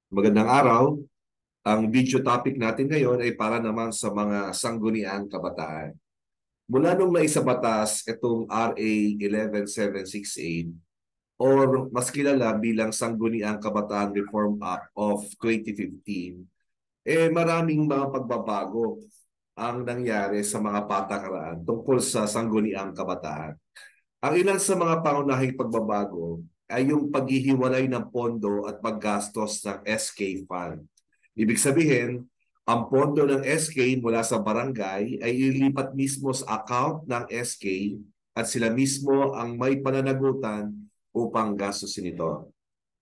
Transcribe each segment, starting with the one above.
Magandang araw. Ang video topic natin ngayon ay para naman sa mga sangguniang kabataan. Mula nung naisabatas itong RA 11768 or mas kilala bilang Sangguniang Kabataan Reform Act of 2015, maraming mga pagbabago ang nangyari sa mga patakaran tungkol sa sangguniang kabataan. Ang ilan sa mga pangunahing pagbabago ay yung paghihiwalay ng pondo at paggastos ng SK Fund. Ibig sabihin, ang pondo ng SK mula sa barangay ay ilipat mismo sa account ng SK at sila mismo ang may pananagutan upang gastusin ito.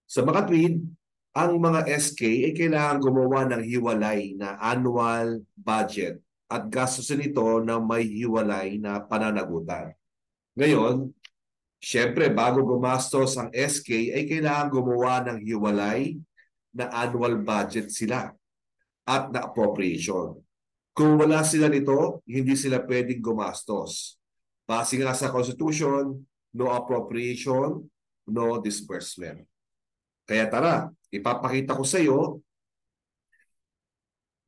Sa mga tweed, ang mga SK ay kailangan gumawa ng hiwalay na annual budget at gastusin ito ng may hiwalay na pananagutan. Ngayon, syempre, bago gumastos ang SK, ay kailangan gumawa ng hiwalay na annual budget sila at na appropriation. Kung wala sila nito, hindi sila pwedeng gumastos. Base nga sa Constitution, no appropriation, no disbursement. Kaya tara, ipapakita ko sa iyo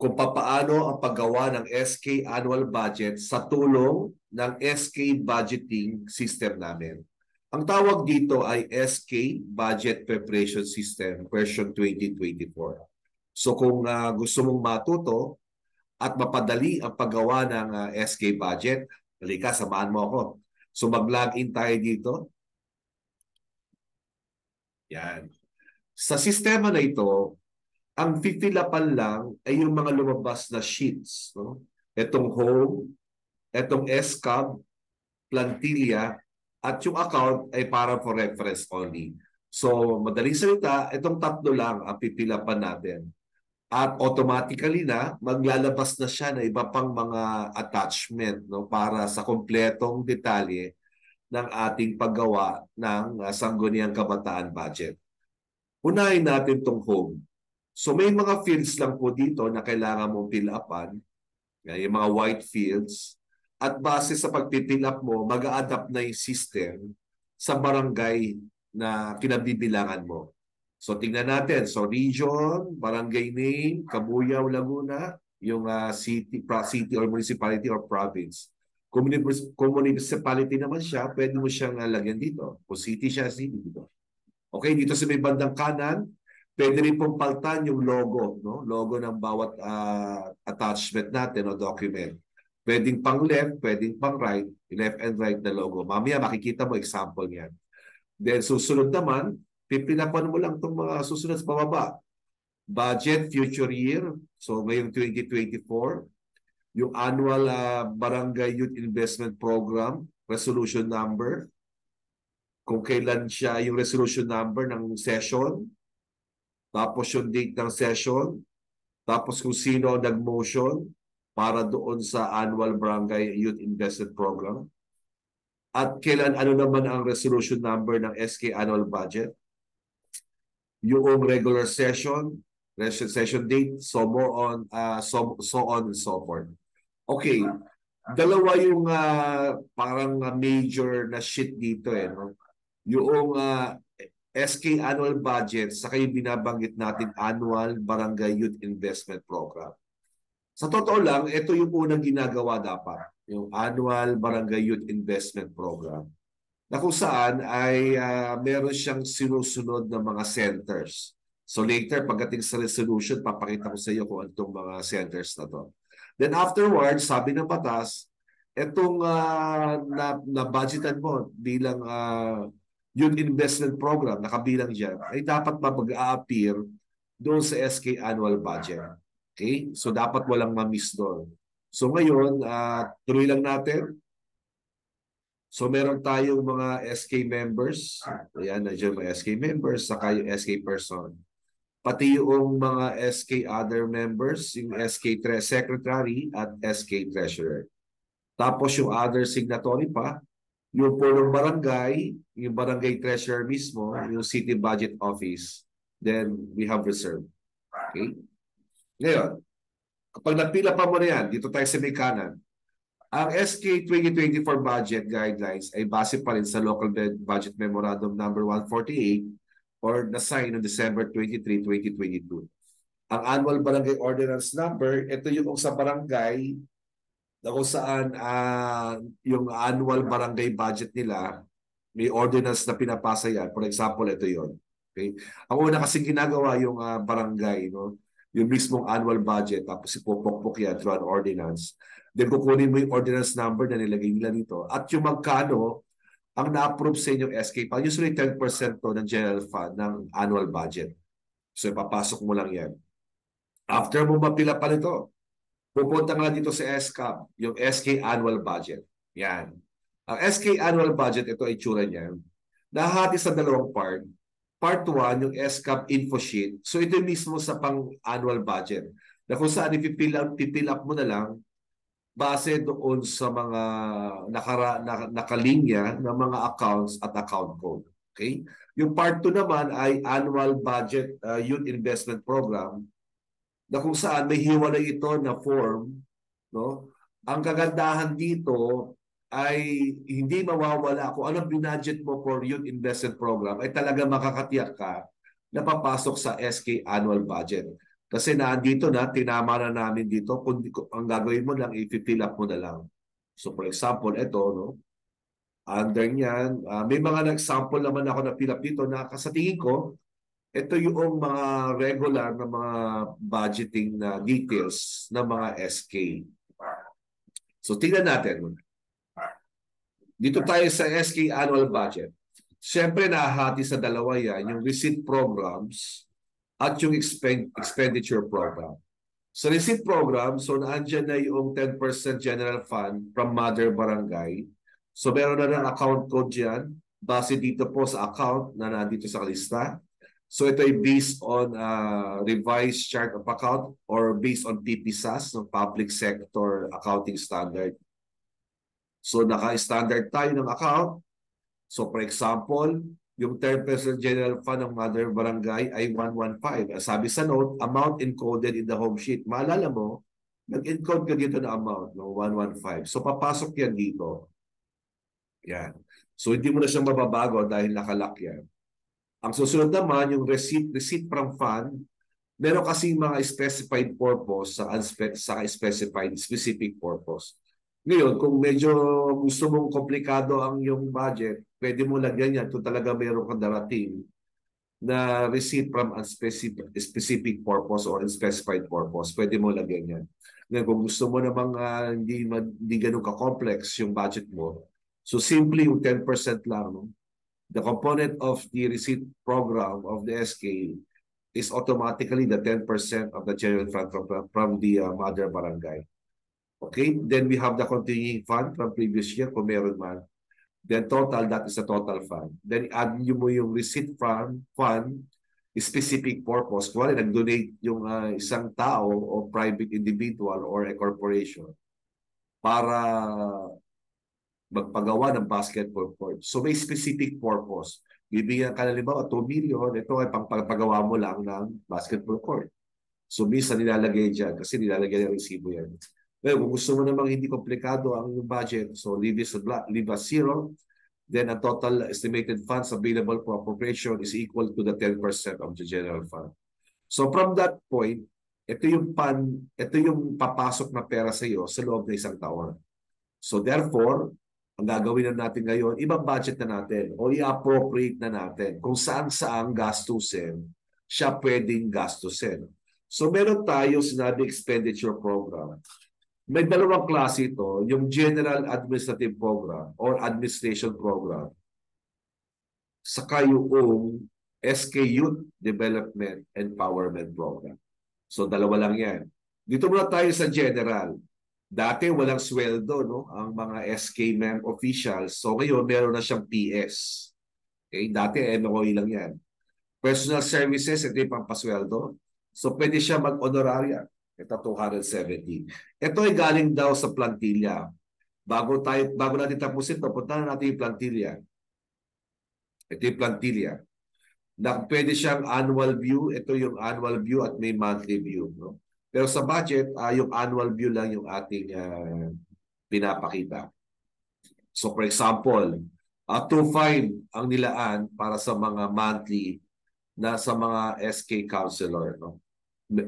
kung papaano ang paggawa ng SK annual budget sa tulong ng SK budgeting system namin. Ang tawag dito ay SK Budget Preparation System version 2024. So kung gusto mong matuto at mapadali ang paggawa ng SK budget, halika, samahan mo ako. So mag-login tayo dito. Yan. Sa sistema na ito, ang fifilapan lang ay yung mga lumabas na sheets. No? Itong home, itong SCAB, plantilla, at yung account ay para for reference only. So, madaling salita, itong tatlo lang ang pipilapan natin. At automatically na, maglalabas na siya na iba pang mga attachment, no, para sa kompletong detalye ng ating paggawa ng Sangguniang Kabataan Budget. Unahin natin itong home. So may mga fields lang po dito na kailangan mong fill upan, yung mga white fields, at base sa pag-fill up mo, mag-a-adapt na yung system sa barangay na kinabibilangan mo. So tingnan natin. So region, barangay name, Cabuyao, Laguna, yung city or municipality or province. Kung municipality naman siya, pwede mo siyang lagyan dito. Kung city siya, city dito. Okay, dito sa may bandang kanan, pwede rin pong paltan yung logo, no? Logo ng bawat attachment natin o document. Pwedeng pang left, pwedeng pang right, left and right na logo. Mamaya makikita mo example niyan. Then susunod naman, pipinapan mo lang itong mga susunod sa pababa. Budget, future year, so ngayong 2024, yung annual Barangay Youth Investment Program, resolution number, kung kailan siya yung resolution number ng session, tapos yung date ng session, tapos kung sino nag-motion para doon sa annual Barangay Youth Investment Program, at kailan ano naman ang resolution number ng SK annual budget, yung regular session, session date, so more on, so on and so forth. Okay, dalawa yung parang major na sheet dito no? Yung SK annual budget sa kayo binabanggit natin annual Barangay Youth Investment Program. Sa totoo lang, ito yung unang ginagawa dapat, yung annual Barangay Youth Investment Program, na kung saan ay meron siyang sinusunod na mga centers. So later, pagdating sa resolution, papakita ko sa iyo kung anong mga centers na to. Then afterwards, sabi ng batas, itong na-budgetan mo bilang youth investment program, nakabilang dyan, ay dapat mag-a-appear doon sa SK annual budget. Okay? So dapat walang ma-miss doon. So ngayon, tuloy lang natin. So meron tayong mga SK members. Ayan, nandiyan mga SK members, saka yung SK person. Pati yung mga SK other members, yung SK secretary at SK treasurer. Tapos yung other signatory pa, yung pulong barangay, yung barangay treasurer mismo, yung city budget office, then we have reserve. Okay? Ngayon, kapag napila pa mo na yan, dito tayo sa may kanan, ang SK 2024 budget guidelines ay base pa rin sa Local Budget Memorandum number 148 or na-sign noong December 23, 2022. Ang annual barangay ordinance number, ito yung sa barangay na kung saan yung annual barangay budget nila, may ordinance na pinapasa yan. For example, ito yon. Okay? Ang una kasi ginagawa yung barangay, no? Yung mismong annual budget, tapos ipopokpok yan through an ordinance. Then kukunin mo yung ordinance number na nilagay nila nito. At yung magkano ang na-approve sa inyong SK Fund, usually 10% to ng general fund ng annual budget. So ipapasok mo lang yan. After mo mapila pa nito, pupunta nga dito sa SCAP, yung SK Annual Budget. Yan. Ang SK Annual Budget, ito ay itsura niya. Nahati sa dalawang part. Part 1, yung SCAP info sheet. So ito mismo sa pang-annual budget. Na kung saan ipipil up mo na lang base doon sa mga nakalinya ng mga accounts at account code. Okay? Yung part 2 naman ay Annual Budget Youth Investment Program na kung saan may hiwalay ito na form, no? Ang kagandahan dito ay hindi mawawala kung anong binudget mo for youth investment program ay talaga makakatiyak ka na papasok sa SK annual budget. Kasi nandito na, tinama na namin dito, kung ang gagawin mo lang, i-fill up mo na lang. So for example, ito, no? Under niyan, may mga example naman ako na fill up dito na sa tingin ko, ito yung mga regular na mga budgeting na details ng mga SK. So tingnan natin. Dito tayo sa SK annual budget. Siyempre nahahati sa dalawa yan, yung receipt programs at yung expenditure program. Sa receipt program, so naandyan na yung 10% general fund from mother barangay. So meron na ng account code dyan. Base dito po sa account na nandito sa lista. So ito ay based on revised chart of account or based on PPSAS, ng Public Sector Accounting Standard. So naka-standard tayo ng account. So for example, yung 10% general fund ng mother barangay ay 115. Sabi sa note, amount encoded in the home sheet. Maalala mo, nag-encode ka dito na amount, no? 115. So papasok yan dito. Yan. So hindi mo na siyang mababago dahil nakalock yan. Ang susunod naman, yung receipt from fund, meron kasing mga specified purpose sa specified specific purpose. Ngayon, kung medyo gusto mong komplikado ang yung budget, pwede mo lagyan yan kung talaga meron kang darating na receipt from a specific purpose or unspecified purpose. Pwede mo lagyan yan. Ngayon, kung gusto mo namang hindi ganun ka-complex yung budget mo, so simply yung 10% lang, no? The component of the receipt program of the SK is automatically the 10% of the general fund from the mother barangay. Okay? Then we have the continuing fund from previous year kung meron man. Then total, that is the total fund. Then add nyo mo yung receipt fund, specific purpose. Kung nag-donate yung isang tao o private individual or a corporation para magpagawa ng basketball court. So may specific purpose. Bibigyan ka na limbawa 2 million, ito ay pagpagawa mo lang ng basketball court. So minsan nilalagay dyan kasi nilalagay ng resibo yan. Well, kung gusto mo namang hindi komplikado ang budget, so leave as zero, then ang total estimated funds available for appropriation is equal to the 10% of the general fund. So from that point, ito yung papasok na pera sa iyo sa loob ng isang taon. So therefore, ang gagawin na natin ngayon, ibang budget na natin o i-appropriate na natin kung saan-saan gastusin, siya pwedeng gastusin. So meron tayo sinabi expenditure program. May dalawang klase ito, yung General Administrative Program or Administration Program, saka yung SK Youth Development Empowerment Program. So dalawa lang yan. Dito muna tayo sa General. Dati walang sweldo, no? Ang mga SK mem officials. So ngayon meron na siyang PS. Okay? Dati MOE lang yan. Personal services, ito yung pampasweldo. So pwede siya mag-honoraria. Ito 270. Ito ay galing daw sa plantilla. Bago natin tapusin ito, punta na natin yung plantilla. Ito yung plantilla. Pwede siyang annual view. Ito yung annual view at may monthly view, no? Pero sa budget, yung annual view lang yung ating pinapakita. So for example, 2.5 ang nilaan para sa mga monthly na sa mga SK counselor, no?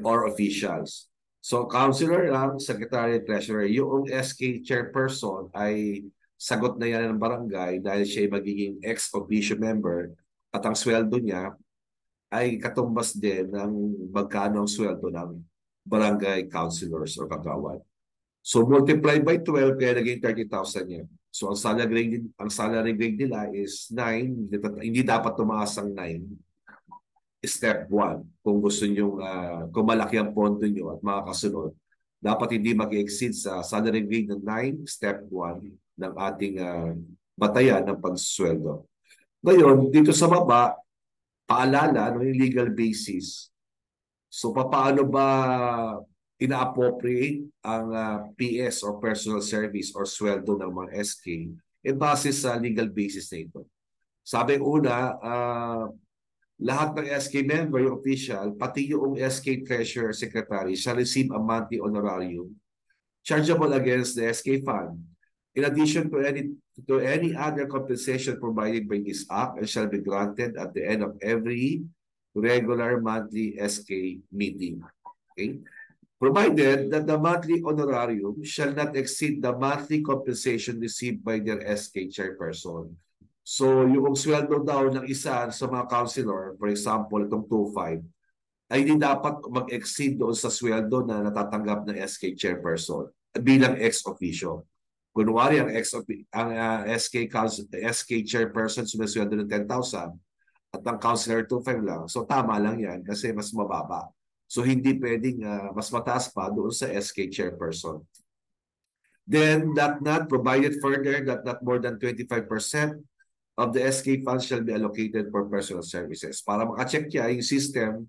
Or officials. So, counselor lang, secretary, treasurer. Yung SK chairperson ay sagot na yan ng barangay dahil siya ay magiging ex-officio member at ang sweldo niya ay katumbas din ng magkano ang sweldo ng barangay councilors o kagawad. So multiply by 12 kaya naging 30,000 yan. So ang salary grade nila is 9, hindi dapat tumaas ang 9. Step 1, kung gusto niyo kung malaki ang pondo niyo at mga kasunod, dapat hindi mag-exceed sa salary grade ng 9, step 1 ng ating batayan ng pagsweldo. Ngayon, dito sa baba, paalala, yung legal basis. So, paano ba ina-appropriate ang PS or personal service or sweldo ng mga SK? Base sa legal basis na ito. Sabi una, lahat ng SK member, yung official, pati yung SK treasurer secretary shall receive a monthly honorarium chargeable against the SK fund in addition to any other compensation provided by this act and shall be granted at the end of every regular monthly SK meeting. Okay? Provided that the monthly honorarium shall not exceed the monthly compensation received by their SK chairperson. So, yung sweldo daw ng isa sa mga councilor, for example, itong 2.5, ay hindi dapat mag-exceed doon sa sweldo na natatanggap ng SK chairperson bilang ex-officio. Kunwari, ang SK chairperson sumisweldo ng 10,000 at ang councilor 2.5 lang. So, tama lang yan kasi mas mababa. So, hindi pwedeng mas mataas pa doon sa SK chairperson. Then, that not provided further that not more than 25% of the SK funds shall be allocated for personal services. Para makacheck niya yung system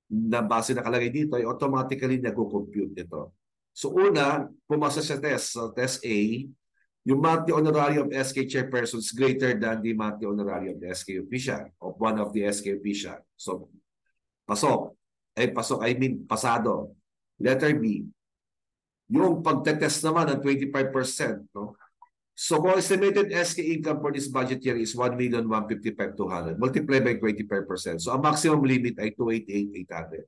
na base nakalagay dito ay automatically nag-compute nito. So una, pumasa sa test. So test A, yung monthly honorarium of SK chairperson is greater than the monthly honorarium of the SK official, of one of the SK official. So, pasok. Pasado. Letter B, yung pagtetest naman ng 25%, no? So, kung estimated SK income for this budget year is 1,155,200 multiply by 25%. So, ang maximum limit ay 288,800.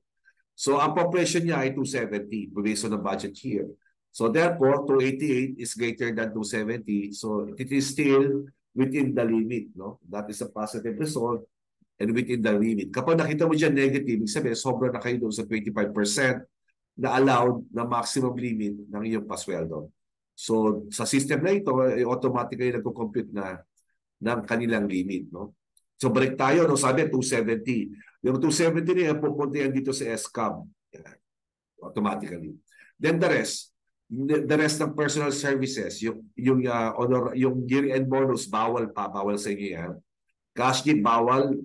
So, ang population niya ay 270 based on the budget year. So, therefore, 288 is greater than 270. So, it is still within the limit. No? That is a positive result and within the limit. Kapag nakita mo dyan negative, ibig sabihin, sobra na kayo doon sa 25% na allowed na maximum limit ng iyong pasweldo. So, sa system na ito, automatically nagko-compute na ng kanilang limit. No? So, break tayo. No? Sabi, 270. Yung 270 niya, pupunta yan dito sa SCAB. Automatically. Then the rest. The rest ng personal services, yung year-end bonus, bawal sa inyo yan. Cash gift, bawal.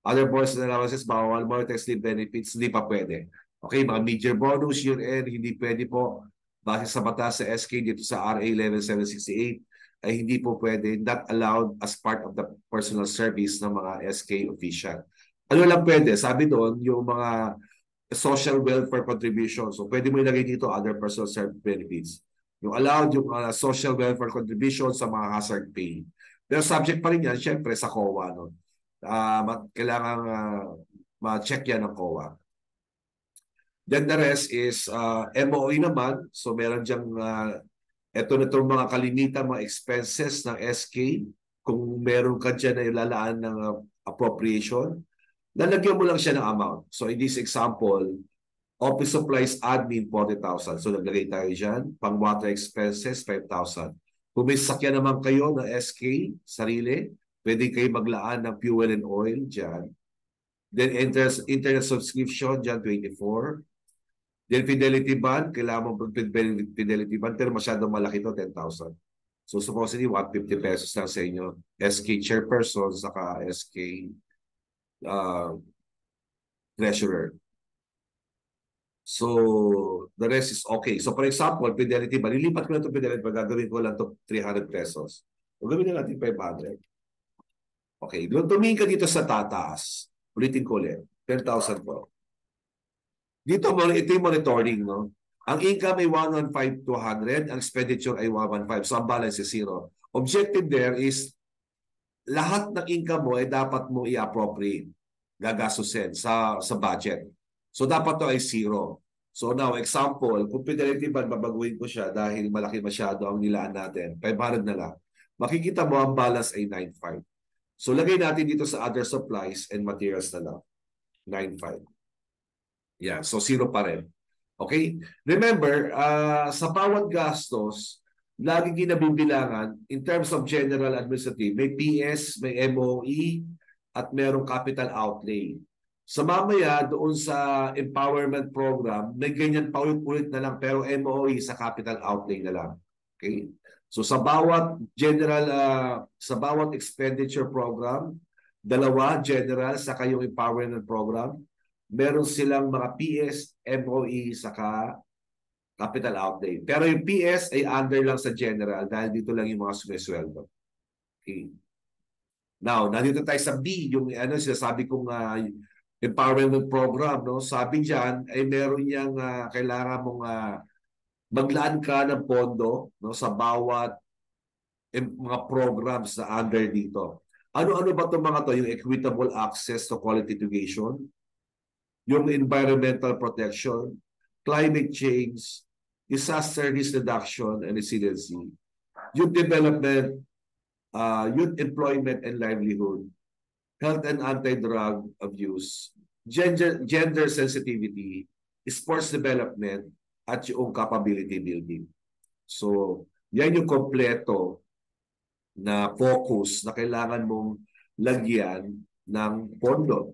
Other personal allowances, bawal. Monetary benefits, hindi pa pwede. Okay, mga mid-year bonus, year-end, hindi pwede po. Base sa batas sa SK dito sa RA 11768 ay hindi po pwede, not allowed as part of the personal service ng mga SK official. Ano lang pwede? Sabi doon, yung mga social welfare contributions. So pwede mo ilagay dito other personal service benefits. Yung allowed yung social welfare contributions sa mga hazard pay. Pero subject pa rin yan, syempre, sa COA. No? Kailangan ma-check yan ng COA. Then the rest is MOE naman. So meron diyang ito na itong mga kalimitan, mga expenses ng SK. Kung meron ka dyan na ilalaan ng appropriation, lalagyan mo lang siya ng amount. So in this example, office supplies admin 40,000. So naglagay tayo dyan. Pang water expenses 5,000. Kung may sakyan naman kayo ng SK, sarili, pwede kayo maglaan ng fuel and oil dyan. Then internet subscription dyan 24. Then fidelity bond, kailangan mo fidelity bond, pero masyadong malaki to 10,000. So supposedly 150 pesos lang sa inyo. SK chairperson, saka SK treasurer. So the rest is okay. So for example, fidelity bond, lilipat ko lang ito fidelity bond, gagawin ko lang ito 300 pesos. O gawin na natin 500. Okay, tumingin ka dito sa tataas. Ulitin ko ulit, 10,000 po. Dito, ito yung monitoring, no? Ang income ay 115,200, ang expenditure ay 115. So, ang balance is zero. Objective there is, lahat ng income mo ay dapat mo i-appropriate. gagastusin sa budget. So dapat to ay zero. So now, example, kung fidelity bond, babaguhin ko siya dahil malaki masyado ang nilaan natin, 500 na lang. Makikita mo ang balance ay 9.5. So lagay natin dito sa other supplies and materials na lang. 9.5. Yeah, so zero pa rin. Okay? Remember, sa bawat gastos, lagi ginabibilangan in terms of general administrative, may PS, may MOE, at merong capital outlay. Sa mamaya, doon sa empowerment program, may ganyan paulit-ulit na lang pero MOE sa capital outlay na lang. Okay? So sa bawat general, sa bawat expenditure program, dalawa, general, sa kayong empowerment program, meron silang mga PS, MOE, saka capital outlay. Pero yung PS ay under lang sa general dahil dito lang yung mga sumisweldo. Okay. Now, nandito tayo sa B, yung sinasabi kong empowerment program. No? Sabi dyan, ay meron niyang kailangan mong maglaan ka ng pondo, no, sa bawat mga programs na under dito. Ano-ano ba itong mga to? Yung equitable access to quality education, yung environmental protection, climate change, disaster risk reduction and resiliency, youth development, youth employment and livelihood, health and anti-drug abuse, gender sensitivity, sports development, at yung capability building. So, yan yung kompleto na focus na kailangan mong lagyan ng pondo.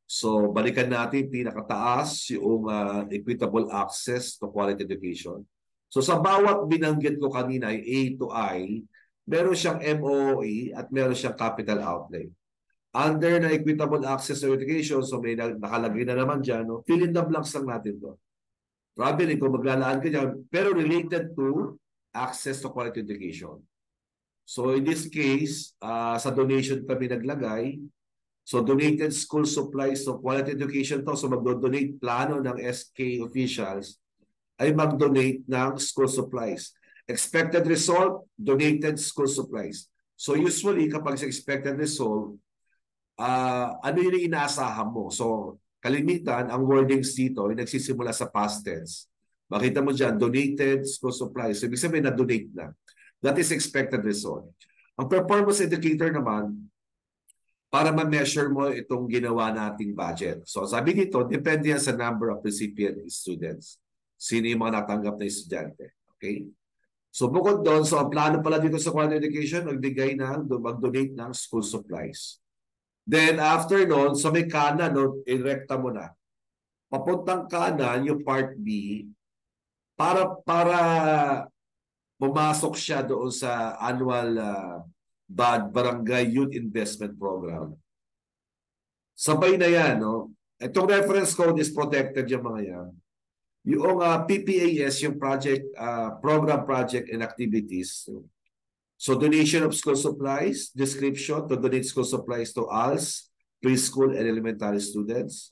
So, balikan natin pinakataas yung equitable access to quality education. So, sa bawat binanggit ko kanina, A to I, meron siyang MOE at meron siyang capital outlay. Under na equitable access to education, so may nakalagay na naman dyan, no? Fill in the blanks lang natin to. Traveling, kung maglalaan ka dyan, pero related to access to quality education. So, in this case, sa donation kami naglagay. So, donated school supplies. So, quality education to. So, mag-donate plano ng SK officials ay mag-donate ng school supplies. Expected result, donated school supplies. So, usually, kapag sa expected result, ano yung inaasahan mo? So, kalimitan, ang wordings dito ay nagsisimula sa past tense. Makita mo dyan, donated school supplies. So, ibig sabihin na-donate na. That is expected result. Ang performance indicator naman, para ma-measure mo itong ginawa nating budget. So sabi dito, depende yan sa number of recipient students. Sino yung mga natanggap na estudyante. Okay? So bukod doon, so ang plano pala dito sa quality education, mag-donate ng school supplies. Then after noon, so may kanan, no, irekta mo na. Papuntang kanan, yung part B, para pumasok siya doon sa annual Barangay Youth Investment Program. Sabay na yan, no? Itong reference code is protected yung mga yan. Yung PPAS, yung program project and activities. So donation of school supplies, description to donate school supplies to ALS, preschool and elementary students.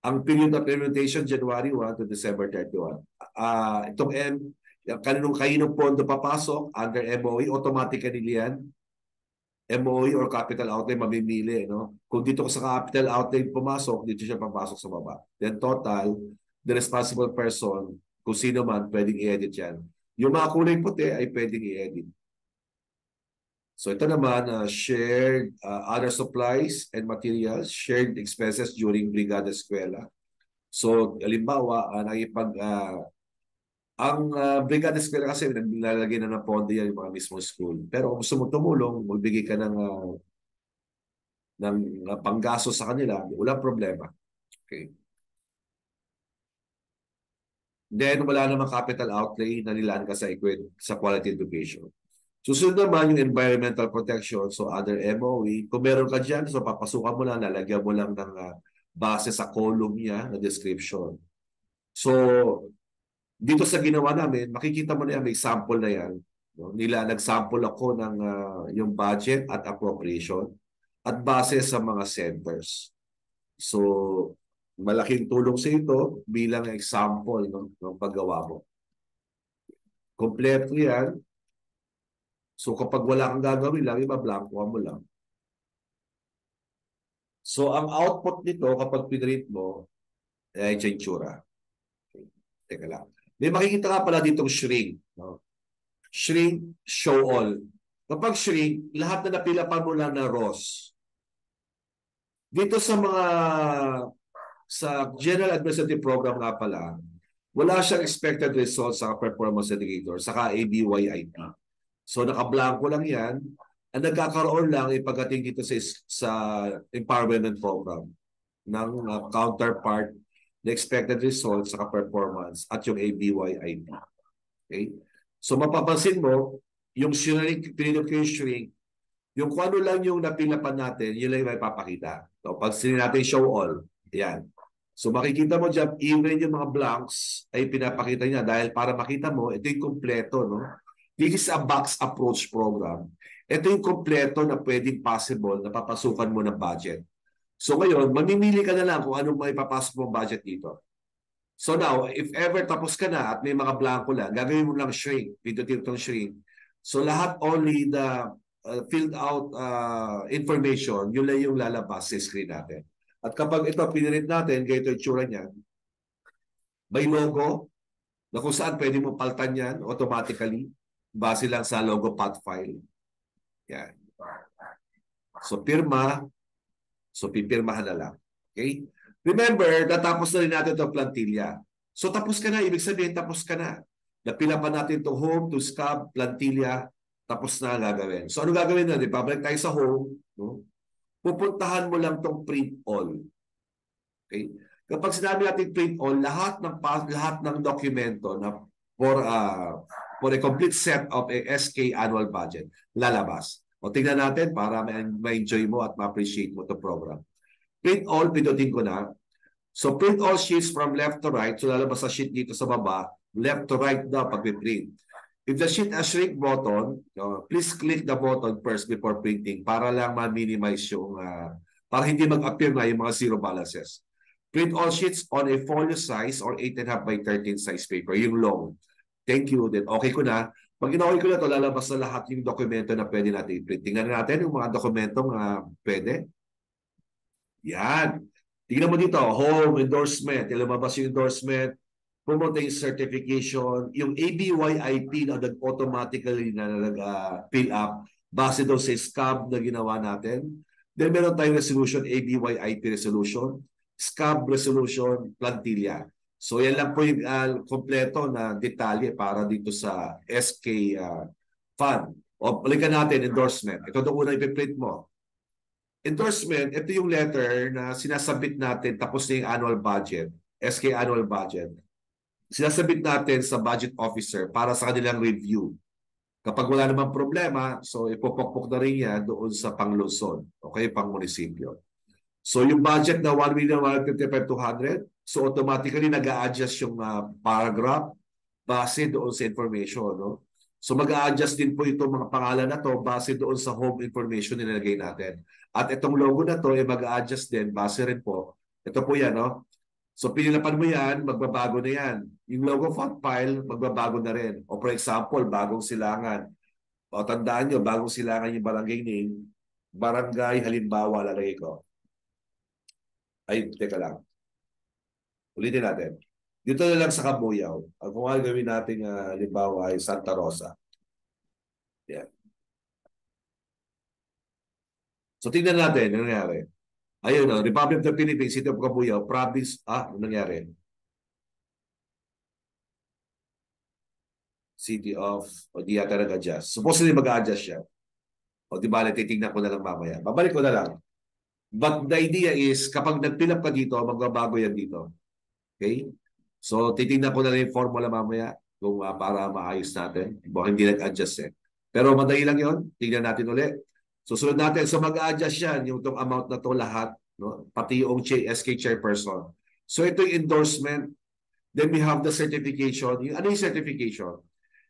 Ang period of implementation, January 1 to December 31. Itong kaninong pondo papasok under MOE, automatically yan. MOE or capital outlay mamimili, no? Kung dito sa capital outlay pumasok, dito siya papasok sa baba. Then total, the responsible person, kung sino man, pwedeng i-edit yan. Yung mga kulay puti ay pwedeng i-edit. So ito naman, shared other supplies and materials, shared expenses during Brigada Eskwela. So, halimbawa, ang Brigada Eskwela kasi naglalagay na ng pondo yan yung mga mismo school. Pero kung gusto mo tumulong, magbigay ka ng panggaso sa kanila, wala problema. Okay. Then, wala namang capital outlay na nilaan ka sa quality education. Susunod naman yung environmental protection, so other MOE. Kung meron ka dyan, so papasukan mo lang, lalagyan mo lang ng base sa column niya na description. So, dito sa ginawa namin, makikita mo na yan, may sample na yan. No? Nag-sample ako ng yung budget at appropriation at base sa mga centers. So, malaking tulong sa ito bilang example ng paggawa mo. Kompleto yan. So, kapag wala kang gagawin lang, iba-blanco mo lang. So, ang output nito kapag pinrint mo, ay itsura. Okay. Teka lang. May makikita ka pala ditong shrink. No? Shrink, show all. Kapag shrink, lahat na napila pa mo lang na rows. Dito sa General Administrative Program nga pala, wala siyang expected results sa performance indicator, saka ABYIP. So nakablanko lang yan. Ang nagkakaroon lang ay pagdating dito sa empowerment program ng counterpart na expected results sa performance at yung ABYIP. Okay? So mapapansin mo, yung shrink, shrink, yung kung ano lang yung napilapan natin, yun lang yung may papakita. So pag sinin natin show all, yan. So makikita mo dyan, even yung mga blanks ay pinapakita niya dahil para makita mo, ito yung kompleto. No? This is a box approach program. Ito yung kompleto na pwedeng possible na papasukan mo ng budget. So ngayon, mamimili ka na lang kung anong may papasok mo budget dito. So now, if ever tapos ka na at may mga blanco lang, gagawin mo lang shrink, pindutin itong shrink. So lahat only the filled out information, yun lang yung lalabas sa screen natin. At kapag ito, pinirint natin, ganito yung tsura niyan, may logo na kung saan pwede mo paltan yan automatically base lang sa logo path file. Yan. So, pirma. So, pipirmahan na lang. Okay? Remember, natapos na rin natin itong plantilla. So, tapos ka na. Ibig sabihin, tapos ka na. Napila pa natin itong home, to scab, plantilla, tapos na gagawin. So, ano gagawin na? Babalik tayo sa home. No? Pupuntahan mo lang tong print all. Okay? Kapag sinabi natin print all, lahat ng dokumento na for a complete set of a SK annual budget lalabas. O tingnan natin para ma-enjoy mo at ma-appreciate mo itong program. Print all, pinutin ko na. So print all sheets from left to right. So lalabas sa sheet dito sa baba. Left to right na pag-print. If the sheet has shrink button, please click the button first before printing para lang ma-minimize yung, para hindi mag-appear na yung mga zero balances. Print all sheets on a folio size or 8.5 by 13 size paper, yung long. Thank you. Then okay ko na. Pag in-okay ko na ito, lalabas na lahat yung dokumento na pwede natin i-print. Tingnan natin yung mga dokumentong pwede. Yan. Tingnan mo dito, home, endorsement. Lumabas yung endorsement. Promoting certification, yung ABYIP na automatically na nag-fill up base doon sa SCAB na ginawa natin. Then meron tayong resolution, ABYIP resolution, SCAB resolution, plantilla. So yan lang po yung kompleto na detalye para dito sa SK fund. O balikan natin, endorsement. Ito doon unang ipiprint mo. Endorsement, ito yung letter na sinasabit natin tapos na yung annual budget, SK annual budget. Sinasabit natin sa budget officer para sa kanilang review. Kapag wala namang problema, so ipopokpok na rin yan doon sa pang-Luzon, okay, pang-munisipyo. So yung budget na 1,155,200, so automatically nag-a-adjust yung paragraph base doon sa information. No? So mag-a-adjust din po itong mga pangalan na to base doon sa home information na nilagay natin. At itong logo na to ay mag-a-adjust din base rin po. Ito po yan, no? So pinilapan mo yan, magbabago na yan. Yung logo font file, magbabago na rin. O for example, bagong silangan. O tandaan nyo, bagong silangan yung barangay name. Barangay, halimbawa, lalagay ko. Ay, teka lang. Ulitin natin. Dito na lang sa Kabuyaw. Kung ano gawin natin, halimbawa, ay Santa Rosa. Yan. So tingnan natin, ano nangyari. Ayun, Republic of the Philippines, City of Cabuyao, province, ano nangyari? City of, o di yata nag-adjust. Supposedly mag-adjust siya. O di bale, titignan ko na lang mamaya. Babalik ko na lang. But the idea is, kapag nag-fill up ka dito, magbabago yan dito. Okay? So, titignan ko na lang yung formula mamaya kung para maayos natin. Hindi nag-adjust eh. Pero madali lang yun. Tignan natin ulit. Susunod natin. So mag-a-adjust yan, yung itong amount na to lahat, no? Pati yung SK chairperson. So ito yung endorsement. Then we have the certification. Ano yung certification?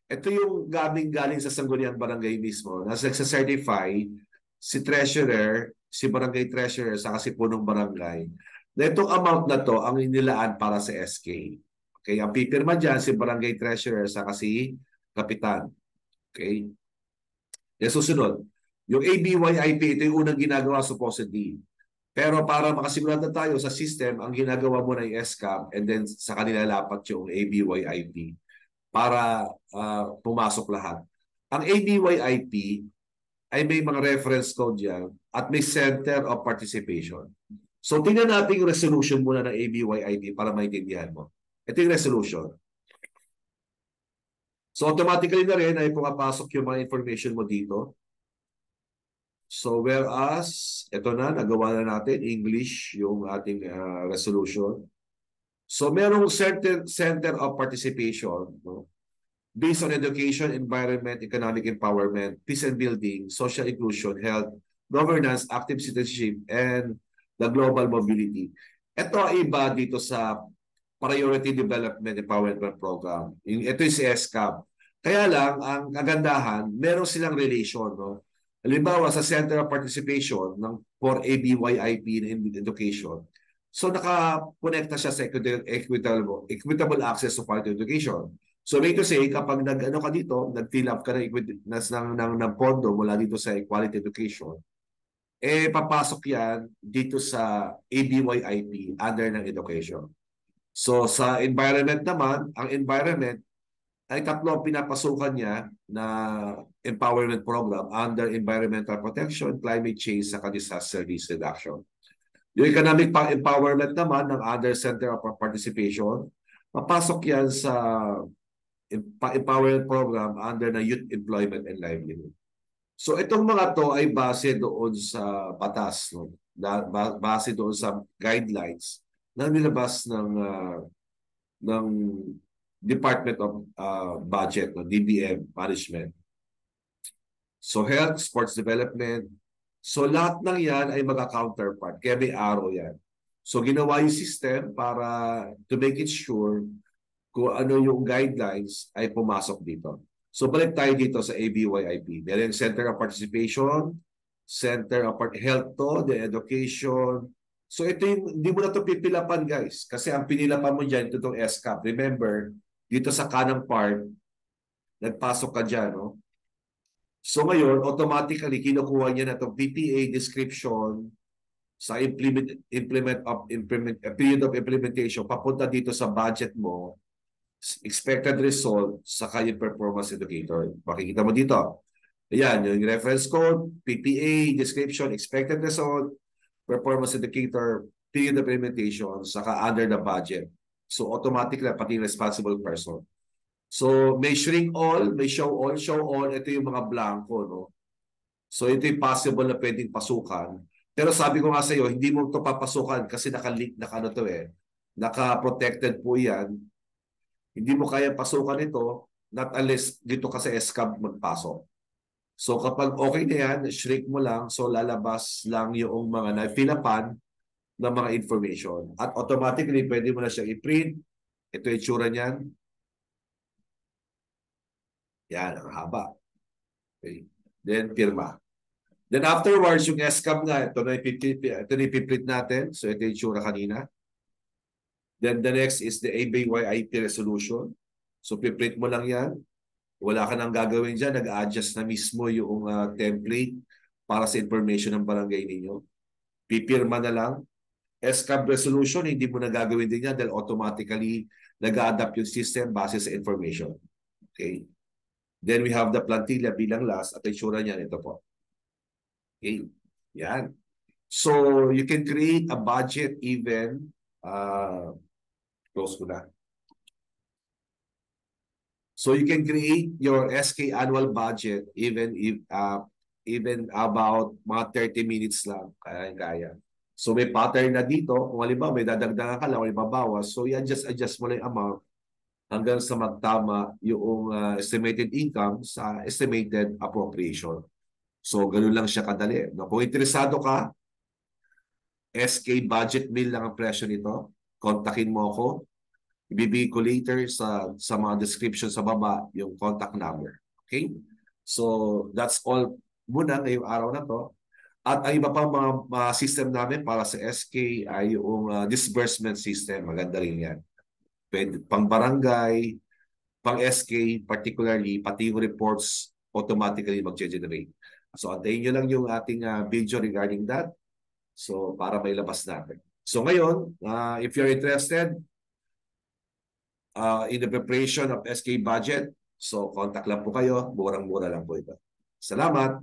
Ito yung galing sa Sangguniang Barangay mismo. Nasa certify si treasurer, si barangay treasurer, saka si punong barangay. Na itong amount na to ang inilaan para sa SK. Okay, ang pipirma dyan si barangay treasurer, saka si kapitan. Okay? Then susunod. Yung ABYIP, ito yung unang ginagawa supposedly. Pero para makasigurado tayo sa system, ang ginagawa mo na yung SCAM and then sa kanila lapat yung ABYIP para pumasok lahat. Ang ABYIP ay may mga reference code yan at may center of participation. So tingnan natin yung resolution muna ng ABYIP para maintindihan mo. Ito yung resolution. So automatically na rin ay pumapasok yung mga information mo dito. So whereas, ito na, nagawa na natin, English, yung ating resolution. So merong center of participation, no? Based on education, environment, economic empowerment, peace and building, social inclusion, health, governance, active citizenship, and the global mobility. Ito ay iba dito sa Priority Development Empowerment Program. Ito yung si SCAP. Kaya lang, ang kagandahan, meron silang relation. No? Halimbawa, sa Center of Participation for ABYIP in Education, so nakakonekta siya sa equitable access to quality education. So may to say, kapag nag-ano ka dito, nag-fill up ka ng pondo mula dito sa Equality Education, eh papasok yan dito sa ABYIP under ng education. So sa environment naman, ang environment ay tatlo ang pinapasukan niya na empowerment program under environmental protection, climate change, sa disaster risk reduction. Yung economic empowerment naman ng other center of participation, papasok yan sa empowerment program under na youth employment and livelihood. So itong mga to ay base doon sa batas, no? Base doon sa guidelines na nilabas ng Department of Budget, no? DBM Management. So health, sports development. So lahat ng yan ay magka-counterpart. Kaya may arrow yan. So ginawa yung system para to make it sure kung ano yung guidelines ay pumasok dito. So balik tayo dito sa ABYIP. Meron yung Center of Participation, Center of Health to, the Education. So ito yung, hindi mo na ito pipilapan guys. Kasi ang pinilapan mo dyan, ito itong SCAP. Remember, dito sa kanang part, nagpasok ka dyan, no? So ngayon, automatically, kinukuha niya na itong PPA description sa period of implementation, papunta dito sa budget mo, expected result sa kanyang performance indicator. Makikita mo dito. Ayan, yung reference code, PPA, description, expected result, performance indicator, period of implementation, saka under the budget. So automatically, pati responsible person. So may shrink all, may show all. Show all, ito yung mga blanco. No? So ito yung possible na pwedeng pasukan. Pero sabi ko nga sa iyo, hindi mo ito papasukan kasi naka-link, naka-protected po yan. Hindi mo kaya pasukan ito, not unless dito ka sa SCAB magpasok. So kapag okay na yan, shrink mo lang, so lalabas lang yung mga na-fill-upan ng mga information. At automatically, pwede mo na siya i-print. Ito yung itsura niyan. Yan, ang haba. Okay. Then, pirma. Then afterwards, yung SCAB nga, ito na ipiprint natin. So ito yung itsura kanina. Then the next is the ABYIP resolution. So piprint mo lang yan. Wala ka nang gagawin dyan. Nag-adjust na mismo yung template para sa information ng barangay ninyo. Pipirma na lang. SCAB resolution, hindi mo na gagawin din yan dahil automatically nag-adapt yung system base sa information. Okay. Then we have the plantilla bilang last at itsura niyan. Ito po. Okay. Yan. So you can create a budget even close ko na. So you can create your SK annual budget even if even about mga 30 minutes lang. Kaya. So may pattern na dito. Kung halimbawa may dadagdagan ka lang o ibabawas. So i-adjust mo lang yung amount hanggang sa magtama yung estimated income sa estimated appropriation. So ganun lang siya kadali. No? Kung interesado ka, SK budget bill lang ang presyo nito. Kontakin mo ako. Ibibigay ko later sa mga description sa baba yung contact number. Okay? So, that's all muna ngayong araw na to. At ang iba pang mga system namin para sa SK ay yung disbursement system. Maganda rin yan. Pwede, pang barangay, pang SK, particularly, pati yung reports automatically mag-generate. So, antayin nyo lang yung ating video regarding that. So, para may labas natin. So ngayon, if you're interested in the preparation of SK budget, so contact lang po kayo. Murang-mura lang po ito. Salamat!